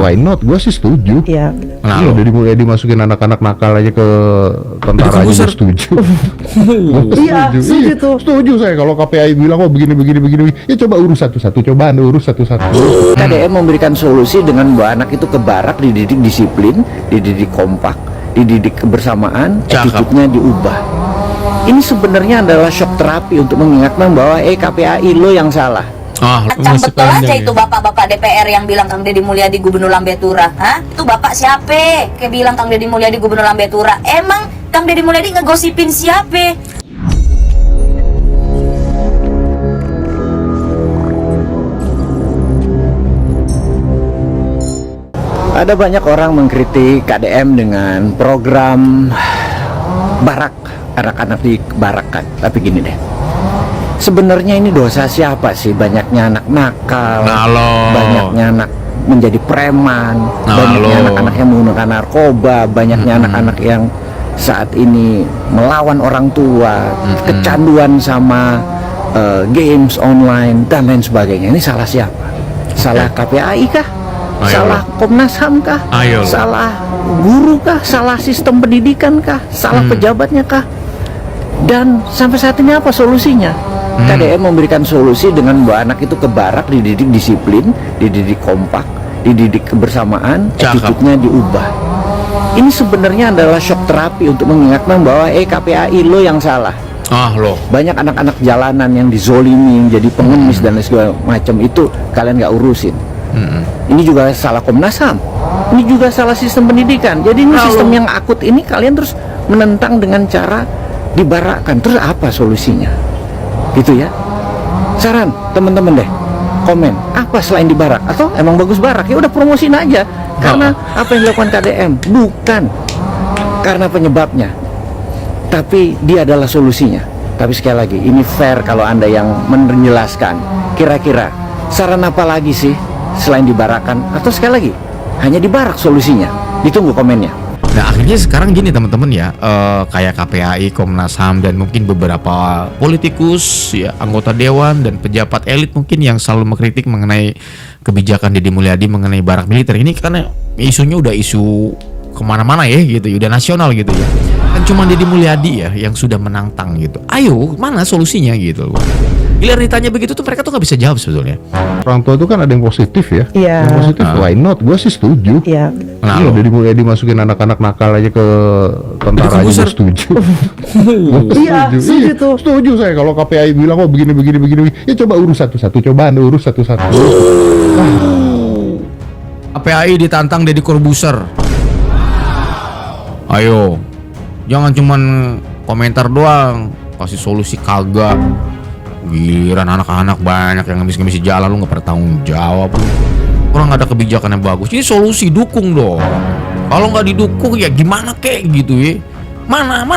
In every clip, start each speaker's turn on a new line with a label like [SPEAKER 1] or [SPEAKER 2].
[SPEAKER 1] why not? Gue sih setuju.
[SPEAKER 2] Iya.
[SPEAKER 1] Iya, udah mulai dimasukin anak-anak nakal aja ke tentara aja gue setuju.
[SPEAKER 2] Iya, setuju tuh.
[SPEAKER 1] Setuju saya kalau KPAI bilang begini. Ya coba urus satu-satu, urus satu-satu.
[SPEAKER 3] KDM memberikan solusi dengan bawa anak itu ke barak, dididik disiplin, dididik kompak, dididik kebersamaan, attitude-nya diubah. Ini sebenarnya adalah shock terapi untuk mengingatkan bahwa KPAI lo yang salah.
[SPEAKER 4] Macam betul aja itu bapak-bapak DPR yang bilang Kang Deddy Mulyadi Gubernur Lambetura. Hah? Itu bapak siapa? Kayak bilang Kang Deddy Mulyadi Gubernur Lambetura. Emang Kang Deddy Mulyadi ngegosipin siapa?
[SPEAKER 3] Ada banyak orang mengkritik KDM dengan program barak, anak-anak di barak kan. Tapi gini deh, sebenarnya ini dosa siapa sih? Banyaknya anak nakal, banyaknya anak menjadi preman, banyaknya anak-anak yang menggunakan narkoba, banyaknya anak-anak yang saat ini melawan orang tua, kecanduan sama games online dan lain sebagainya. Ini salah siapa? Salah KPAI kah? Salah Komnas HAM kah? Salah guru kah? Salah sistem pendidikan kah? Salah pejabatnya kah? Dan sampai saat ini apa solusinya? KDM memberikan solusi dengan bawa anak itu ke barak, dididik disiplin, dididik kompak, dididik kebersamaan, attitude-nya diubah. Ini sebenarnya adalah shock terapi untuk mengingatkan bahwa KPAI lo yang salah. Banyak anak-anak jalanan yang dizolimi, yang jadi pengemis dan segala macam itu kalian nggak urusin. Ini juga salah Komnas HAM, ini juga salah sistem pendidikan. Jadi ini sistem yang akut ini kalian terus menentang dengan cara dibarakkan. Terus apa solusinya? Gitu ya. Saran teman-teman deh, komen apa selain dibarak, atau emang bagus barak ya udah promosiin aja. Karena apa yang dilakukan KDM bukan karena penyebabnya, tapi dia adalah solusinya. Tapi sekali lagi, ini fair kalau Anda yang menjelaskan. Kira-kira saran apa lagi sih selain dibarakan, atau sekali lagi hanya dibarak solusinya? Ditunggu komennya.
[SPEAKER 5] Nah akhirnya sekarang gini teman-teman ya, kayak KPAI, Komnas HAM dan mungkin beberapa politikus ya, anggota dewan dan pejabat elit mungkin yang selalu mengkritik mengenai kebijakan Deddy Mulyadi mengenai barak militer ini, karena isunya udah isu kemana-mana ya gitu, udah nasional gitu ya. Kan cuma Deddy Mulyadi ya yang sudah menantang gitu. Ayo mana solusinya gitu loh. Bila ditanya begitu tuh mereka tuh nggak bisa jawab sebetulnya.
[SPEAKER 1] Orang tua itu kan ada yang positif ya.
[SPEAKER 2] Iya.
[SPEAKER 1] Yang positif why not? Gue sih setuju.
[SPEAKER 2] Iya.
[SPEAKER 1] Iya, udah mulai dimasukin anak-anak nakal aja ke tentara aja gue setuju.
[SPEAKER 2] Iya, setuju tuh.
[SPEAKER 1] Setuju saya kalau KPAI bilang begini. Ya coba urus satu-satu, urus satu-satu.
[SPEAKER 5] KPAI ditantang Deddy Corbuzier. Ayo, jangan cuman komentar doang, kasih solusi kagak. Giliran anak-anak banyak yang ngemis-ngemis di jalan, lu nggak pernah tanggung jawab lu. Orang nggak ada kebijakan yang bagus. Ini solusi dukung dong. Kalau nggak didukung ya gimana kek gitu ya? Mana?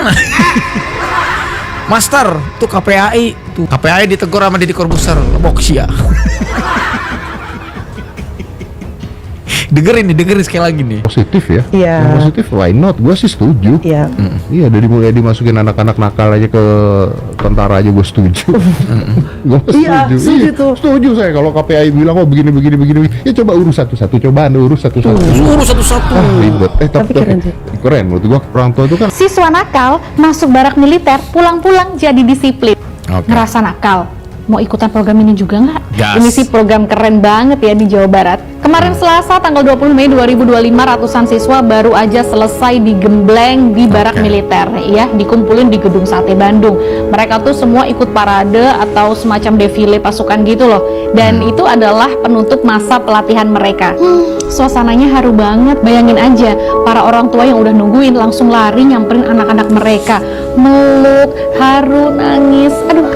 [SPEAKER 5] Master, tuh KPAI ditegur sama Deddy Corbuzier, boks ya. Dengerin sekali lagi nih.
[SPEAKER 1] Positif ya.
[SPEAKER 2] Iya.
[SPEAKER 1] Yang positif why not? Gue sih setuju.
[SPEAKER 2] Iya.
[SPEAKER 1] Iya, dari mulai dimasukin anak-anak nakal aja ke tentara aja gue setuju. Gue setuju tuh. Setuju saya kalau KPAI bilang begini. Ya coba urus satu-satu, urus satu-satu. Ribet.
[SPEAKER 2] Tapi keren sih.
[SPEAKER 1] Keren menurut gue. Orang tua itu kan
[SPEAKER 6] Siswa nakal masuk barak militer, pulang-pulang jadi disiplin. Ngerasa nakal, mau ikutan program ini juga nggak? Ini sih program keren banget ya di Jawa Barat. Kemarin Selasa tanggal 20 Mei 2025 ratusan siswa baru aja selesai digembleng di barak militer ya, dikumpulin di Gedung Sate Bandung. Mereka tuh semua ikut parade atau semacam defile pasukan gitu loh. Dan itu adalah penutup masa pelatihan mereka. Suasananya haru banget. Bayangin aja, para orang tua yang udah nungguin langsung lari nyamperin anak-anak mereka, meluk, haru, nangis. Aduh,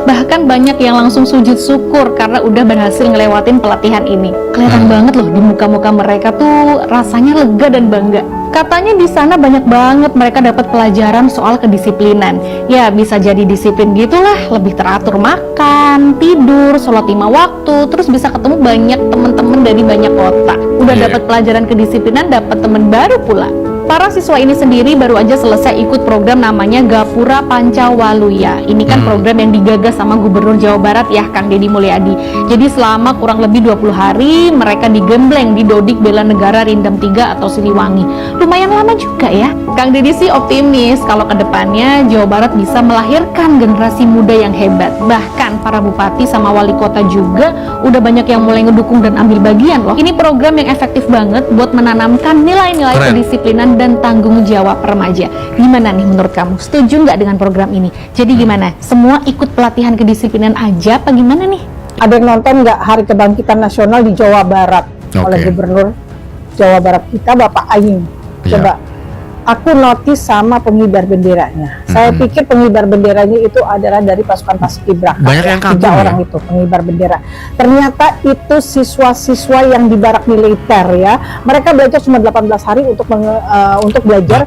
[SPEAKER 6] bahkan banyak yang langsung sujud syukur karena udah berhasil ngelewatin pelatihan ini. Kelihatan banget loh di muka-muka mereka tuh rasanya lega dan bangga. Katanya di sana banyak banget mereka dapat pelajaran soal kedisiplinan. Ya bisa jadi disiplin gitulah, lebih teratur makan, tidur, sholat 5 waktu, terus bisa ketemu banyak teman-teman dari banyak kota. Udah dapat pelajaran kedisiplinan, dapat teman baru pula. Para siswa ini sendiri baru aja selesai ikut program namanya Gapura Pancawaluya. Ini kan program yang digagas sama Gubernur Jawa Barat ya, Kang Deddy Mulyadi. Jadi selama kurang lebih 20 hari mereka digembleng di Dodik Bela Negara Rindam 3 atau Siliwangi. Lumayan lama juga ya. Kang Deddy sih optimis kalau ke depannya Jawa Barat bisa melahirkan generasi muda yang hebat. Bahkan para bupati sama wali kota juga udah banyak yang mulai ngedukung dan ambil bagian loh. Ini program yang efektif banget buat menanamkan nilai-nilai kedisiplinan dan tanggung jawab remaja. Gimana nih menurut kamu? Setuju nggak dengan program ini? Jadi gimana? Semua ikut pelatihan kedisiplinan aja apa gimana nih?
[SPEAKER 2] Ada yang nonton nggak Hari Kebangkitan Nasional di Jawa Barat oleh Gubernur Jawa Barat kita Bapak Aing? Coba. Aku notice sama pengibar benderanya. Saya pikir pengibar benderanya itu adalah dari pasukan Paskibraka.
[SPEAKER 5] Banyak yang kagum
[SPEAKER 2] 3 orang itu pengibar bendera. Ternyata itu siswa-siswa yang di barak militer ya. Mereka belajar cuma 18 hari untuk belajar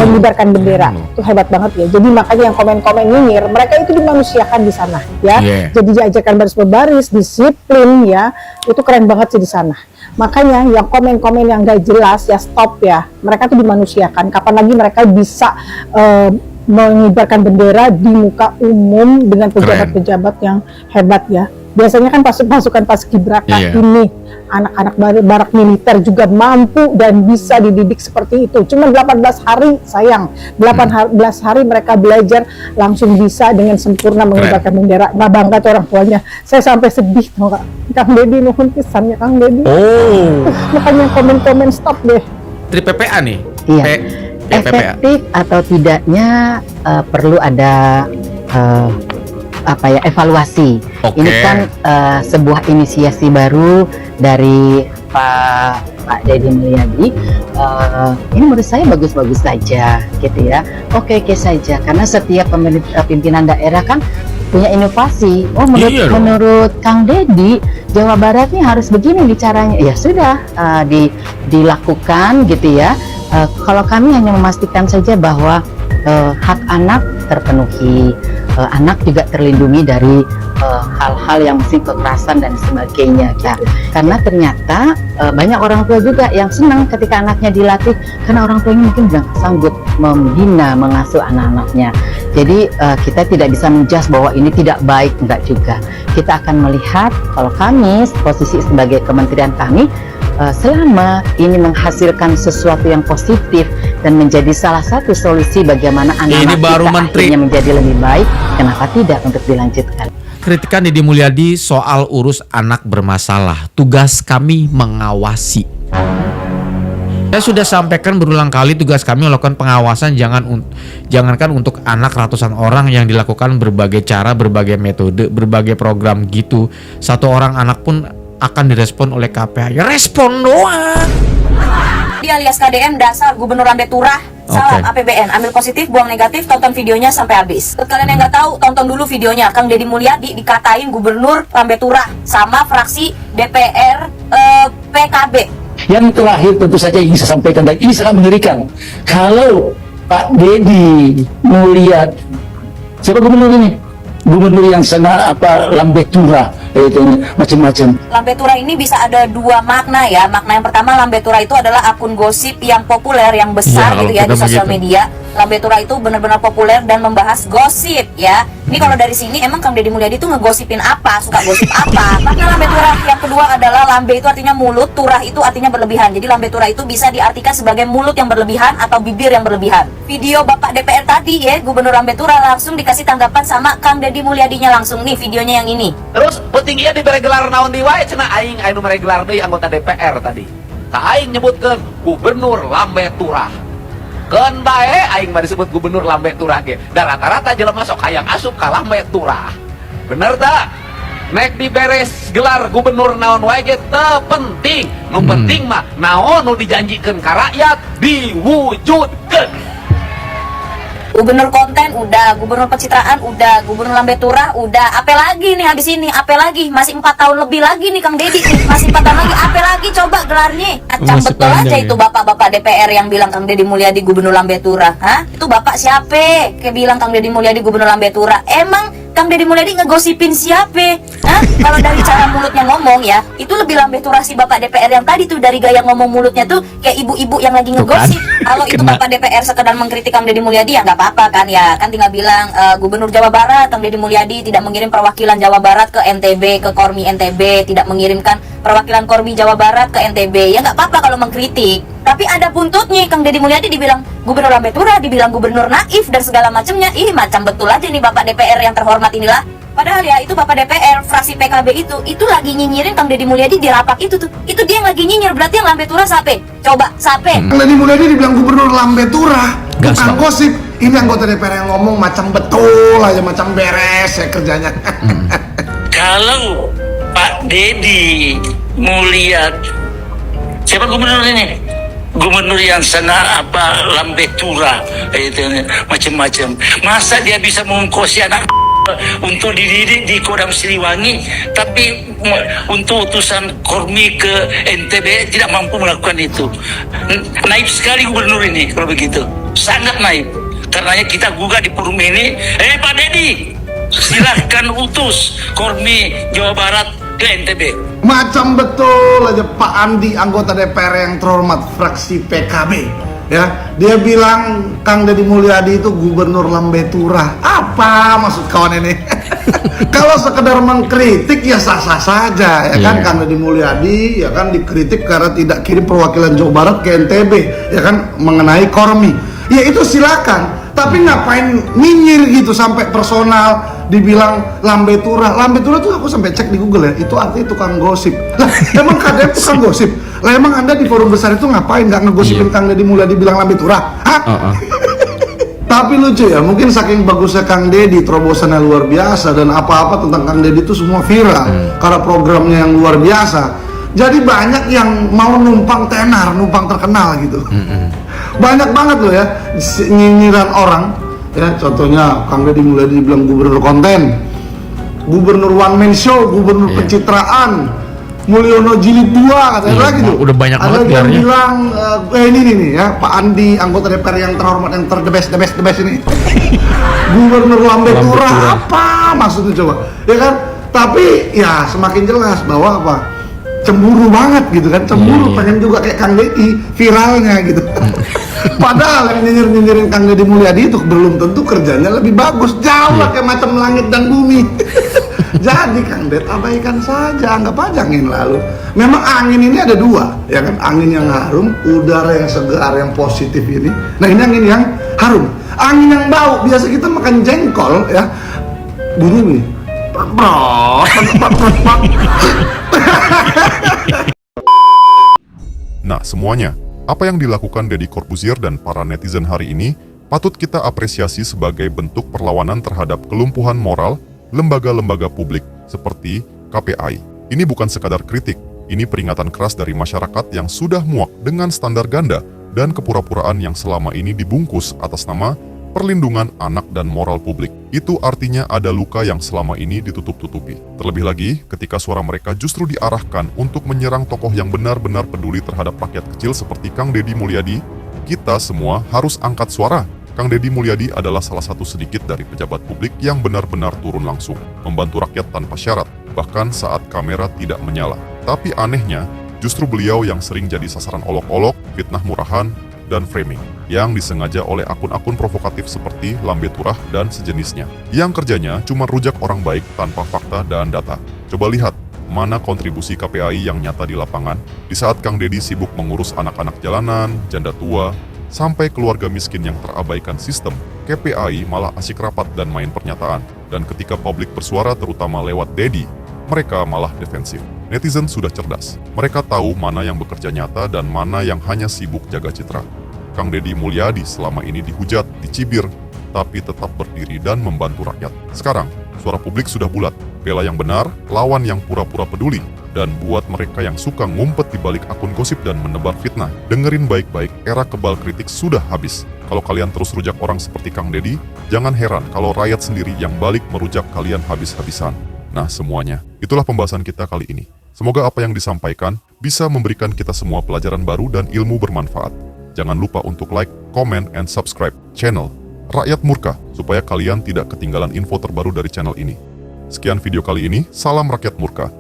[SPEAKER 2] mengibarkan bendera. Itu hebat banget ya. Jadi makanya yang komen-komen nyinyir, mereka itu dimanusiakan di sana ya. Jadi diajarkan baris berbaris, disiplin ya. Itu keren banget sih di sana. Makanya yang komen-komen yang gak jelas ya stop ya. Mereka tuh dimanusiakan. Kapan lagi mereka bisa mengibarkan bendera di muka umum dengan pejabat-pejabat yang hebat ya. Biasanya kan pasukan Paskibraka ini anak-anak barak militer juga mampu dan bisa dididik seperti itu. Cuma 18 hari sayang. 18 hari mereka belajar langsung bisa dengan sempurna mengibarkan bendera. Nggak bangga tuh orang tuanya. Saya sampai sedih tau gak? Kang Deddy nuhun pisannya Kang Deddy. Makanya komen-komen stop deh.
[SPEAKER 5] Tri PPA nih.
[SPEAKER 7] Iya. Efektif atau tidaknya perlu ada evaluasi. Ini kan sebuah inisiasi baru dari Pak Deddy Mulyadi. Ini menurut saya bagus-bagus saja gitu ya. Oke saja karena setiap pimpinan daerah kan punya inovasi. Menurut Kang Deddy Jawa Barat ini harus begini caranya. Ya sudah dilakukan gitu ya. Kalau kami hanya memastikan saja bahwa hak anak terpenuhi, anak juga terlindungi dari hal-hal yang mesti kekerasan dan sebagainya ya. Karena ternyata banyak orang tua juga yang senang ketika anaknya dilatih karena orang tuanya mungkin nggak sanggup membina, mengasuh anak-anaknya. Jadi kita tidak bisa menjudge bahwa ini tidak baik, enggak juga. Kita akan melihat kalau kami posisi sebagai kementerian kami selama ini menghasilkan sesuatu yang positif dan menjadi salah satu solusi bagaimana anak-anak kita akhirnya menjadi lebih baik, kenapa tidak untuk dilanjutkan?
[SPEAKER 5] Kritikan Deddy Mulyadi soal urus anak bermasalah. Tugas kami mengawasi. Saya sudah sampaikan berulang kali tugas kami melakukan pengawasan jangankan untuk anak ratusan orang yang dilakukan berbagai cara, berbagai metode, berbagai program gitu. Satu orang anak pun akan direspon oleh KPAI. Respon doang.
[SPEAKER 4] Dia alias KDM dasar Gubernur Lambe Turah. Salam APBN, ambil positif, buang negatif, tonton videonya sampai habis. Buat kalian yang nggak tahu, tonton dulu videonya. Kang Deddy Mulyadi dikatain Gubernur Lambe Turah sama fraksi DPR PKB.
[SPEAKER 8] Yang terakhir tentu saja ingin saya sampaikan dan ini sangat mengerikan. Kalau Pak Deddy Mulyadi, siapa gubernur ini? Gubernur yang sangat Lambe Turah, itu macam-macam.
[SPEAKER 4] Lambe Turah ini bisa ada 2 makna ya. Makna yang pertama, Lambe Turah itu adalah akun gosip yang populer, yang besar gitu ya di sosial media. Lambe Turah itu benar-benar populer dan membahas gosip ya. Ini kalau dari sini emang Kang Deddy Mulyadi itu ngegosipin apa, suka gosip apa. Makna Lambe Turah yang kedua adalah Lambe itu artinya mulut, Turah itu artinya berlebihan. Jadi Lambe Turah itu bisa diartikan sebagai mulut yang berlebihan atau bibir yang berlebihan. Video Bapak DPR tadi ya, Gubernur Lambe Turah langsung dikasih tanggapan sama Kang Deddy Mulyadinya langsung. Nih videonya yang ini.
[SPEAKER 9] Terus pentingnya diberi gelar naon di wae cenah aing anu mere gelar deui anggota DPR tadi. Ka aing nyebutkeun Gubernur Lambe Turah. Keun bae aing mah disebut Gubernur Lambe Turah ge. Da rata-rata jelema sok hayang asup ka Lambe Turah. Bener tak? Nek diberes gelar gubernur naon wae ge teu penting. Nu penting mah naon nu dijanjikeun ka rakyat diwujudkeun.
[SPEAKER 4] Gubernur konten udah, gubernur pencitraan udah, gubernur Lambe Turah udah. Apa lagi nih habis ini? Apa lagi? Masih 4 tahun lebih lagi nih Kang Deddy nih. Masih 4 tahun lagi. Apa lagi coba gelarnya? Acam betul aja ya. Itu bapak-bapak DPR yang bilang Kang Deddy Mulyadi Gubernur Lambe Turah. Hah? Itu bapak siapa? Kayak bilang Kang Deddy Mulyadi Gubernur Lambe Turah. Emang Kang Deddy Mulyadi ngegosipin siapa? Hah? Kalau dari cara mulutnya ngomong ya, itu lebih lambe turah si Bapak DPR yang tadi tuh, dari gaya ngomong mulutnya tuh kayak ibu-ibu yang lagi ngegosip. Kalau itu Bapak DPR sekedar mengkritik Kang Deddy Mulyadi ya nggak apa-apa kan ya, kan tinggal bilang Gubernur Jawa Barat Kang Deddy Mulyadi tidak mengirim perwakilan Jawa Barat ke NTB, ke Kormi NTB, tidak mengirimkan perwakilan Kormi Jawa Barat ke NTB, ya nggak apa-apa kalau mengkritik. Tapi ada buntutnya, Kang Deddy Mulyadi dibilang gubernur lambe turah, dibilang gubernur naif dan segala macamnya. Ih, macam betul aja nih Bapak DPR yang terhormat inilah. Padahal ya itu Bapak DPR fraksi PKB itu lagi nyinyirin Kang Deddy Mulyadi di rapat itu tuh. Itu dia yang lagi nyinyir, berarti yang lambe turah siapa? Coba siapa?
[SPEAKER 10] Kang Deddy Mulyadi dibilang gubernur lambe turah, bukan gosip. Ini anggota DPR yang ngomong macam betul aja, macam beres ya kerjanya.
[SPEAKER 8] Kalau Pak Deddy Mulyadi, siapa gubernur ini? Gubernur yang sangat lambe turah, itu macam-macam. Masa dia bisa mengkosi anak untuk dididik di Kodam Siliwangi, tapi untuk utusan Kormi ke NTB tidak mampu melakukan itu. Naif sekali gubernur ini kalau begitu, sangat naif. Karenanya kita gugah di forum ini, Pak Deddy, silahkan utus Kormi Jawa Barat ke NTB.
[SPEAKER 10] Macam betul aja Pak Andi, anggota DPR yang terhormat fraksi PKB. Ya, dia bilang Kang Deddy Mulyadi itu gubernur lambe turah. Apa maksud kawan ini? Kalau sekedar mengkritik ya sah-sah saja, ya kan? Kang Deddy Mulyadi ya kan dikritik karena tidak kirim perwakilan Jawa Barat ke NTB, ya kan, mengenai Kormi. Ya itu silakan. Tapi ngapain nyinyir gitu sampai personal, dibilang lambe turah. Lambe turah tuh aku sampai cek di Google ya, itu artinya tukang gosip. Lah, emang KDM tukang gosip? Lah emang Anda di forum besar itu ngapain nggak ngegosipin Kang Deddy Mulyadi bilang lambe turah? Hah? Tapi lucu ya, mungkin saking bagusnya Kang Deddy, terobosannya luar biasa, dan apa-apa tentang Kang Deddy itu semua viral karena programnya yang luar biasa. Jadi banyak yang mau numpang tenar, numpang terkenal gitu. Banyak banget loh ya nyinyiran orang. Ya, contohnya Kang Deddy Mulyadi dibilang gubernur konten, gubernur one man show, gubernur pencitraan, Mulyono jilid 2 katanya lagi tuh.
[SPEAKER 5] Udah banyak banget
[SPEAKER 10] ada yang bilang ini nih ya, Pak Andi, anggota DPR yang terhormat, yang the best ini. Gubernur lambe turah, apa maksudnya coba? Ya kan? Tapi ya semakin jelas bahwa apa? Cemburu banget gitu kan, cemburu pengen juga kayak Kang Deddy, viralnya gitu. Padahal yang nyinyirin Kang Deddy Mulyadi itu belum tentu kerjanya lebih bagus, jauh lah kayak macam langit dan bumi. Jadi Kang Deddy abaikan saja, anggap aja angin lalu. Memang angin ini ada dua, ya kan, angin yang harum, udara yang segar, yang positif ini. Nah ini angin yang harum, angin yang bau. Biasa kita makan jengkol ya, bunyi nih.
[SPEAKER 11] Nah semuanya, apa yang dilakukan Deddy Corbuzier dan para netizen hari ini patut kita apresiasi sebagai bentuk perlawanan terhadap kelumpuhan moral lembaga-lembaga publik seperti KPAI. Ini bukan sekadar kritik, ini peringatan keras dari masyarakat yang sudah muak dengan standar ganda dan kepura-puraan yang selama ini dibungkus atas nama perlindungan anak dan moral publik. Itu artinya ada luka yang selama ini ditutup-tutupi. Terlebih lagi, ketika suara mereka justru diarahkan untuk menyerang tokoh yang benar-benar peduli terhadap rakyat kecil seperti Kang Deddy Mulyadi, kita semua harus angkat suara. Kang Deddy Mulyadi adalah salah satu sedikit dari pejabat publik yang benar-benar turun langsung, membantu rakyat tanpa syarat, bahkan saat kamera tidak menyala. Tapi anehnya, justru beliau yang sering jadi sasaran olok-olok, fitnah murahan, dan framing yang disengaja oleh akun-akun provokatif seperti lambe turah dan sejenisnya, yang kerjanya cuma rujak orang baik tanpa fakta dan data. Coba lihat mana kontribusi KPAI yang nyata di lapangan di saat Kang Deddy sibuk mengurus anak-anak jalanan, janda tua, sampai keluarga miskin yang terabaikan sistem. KPAI malah asyik rapat dan main pernyataan, dan ketika publik bersuara terutama lewat Deddy, mereka malah defensif. Netizen sudah cerdas. Mereka tahu mana yang bekerja nyata dan mana yang hanya sibuk jaga citra. Kang Deddy Mulyadi selama ini dihujat, dicibir, tapi tetap berdiri dan membantu rakyat. Sekarang, suara publik sudah bulat. Bela yang benar, lawan yang pura-pura peduli. Dan buat mereka yang suka ngumpet di balik akun gosip dan menebar fitnah, dengerin baik-baik, era kebal kritik sudah habis. Kalau kalian terus rujak orang seperti Kang Deddy, jangan heran kalau rakyat sendiri yang balik merujak kalian habis-habisan. Nah semuanya, itulah pembahasan kita kali ini. Semoga apa yang disampaikan bisa memberikan kita semua pelajaran baru dan ilmu bermanfaat. Jangan lupa untuk like, comment, and subscribe channel Rakyat Murka, supaya kalian tidak ketinggalan info terbaru dari channel ini. Sekian video kali ini, salam rakyat murka.